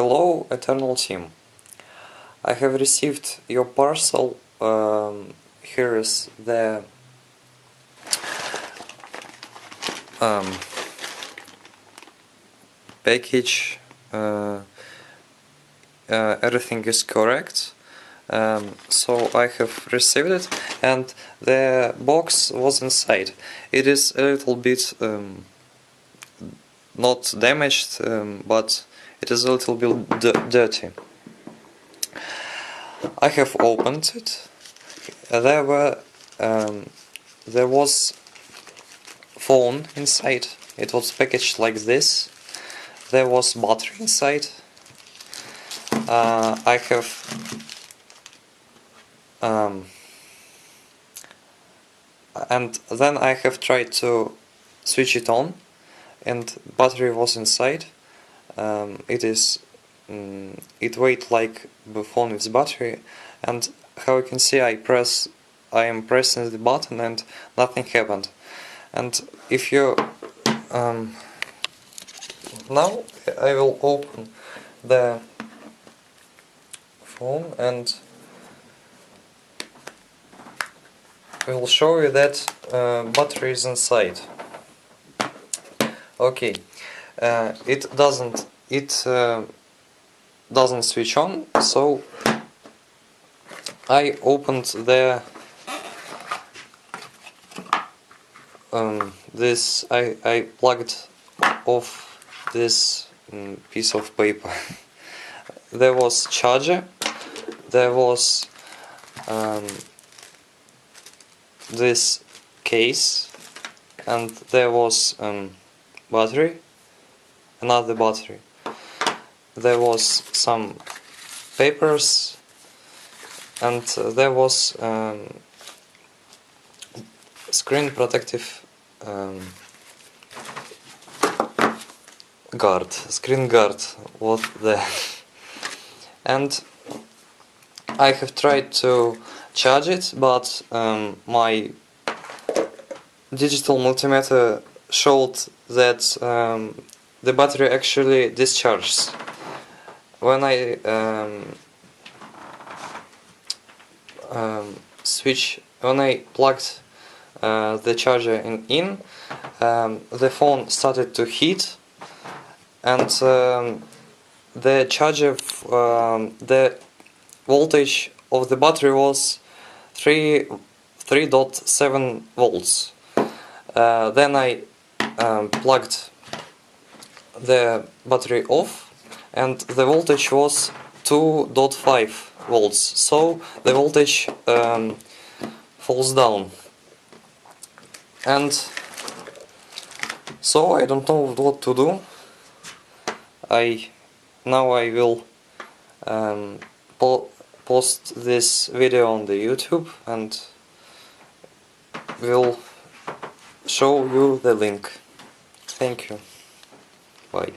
Hello, Eternal Team. I have received your parcel. Here is the package. Everything is correct. So I have received it, and the box was inside. It is a little bit not damaged, but it is a little bit dirty. I have opened it. There was phone inside. It was packaged like this. There was battery inside. I have and then I have tried to switch it on, and battery was inside. It weighs like the phone with battery, and how you can see, I am pressing the button and nothing happened. And if you now I will open the phone and I will show you that battery is inside. Okay, it doesn't switch on, so I opened the I plugged off this piece of paper. There was charger, there was this case, and there was battery, another battery. There was some papers, and there was screen protective screen guard was there. And I have tried to charge it, but my digital multimeter showed that the battery actually discharges. When I plugged the charger in, the phone started to heat, and the charger, the voltage of the battery was 3.7 volts. Then I plugged the battery off, and the voltage was 2.5 volts. So the voltage falls down, and so I don't know what to do. Now I will post this video on the YouTube and will show you the link. Thank you. Bye.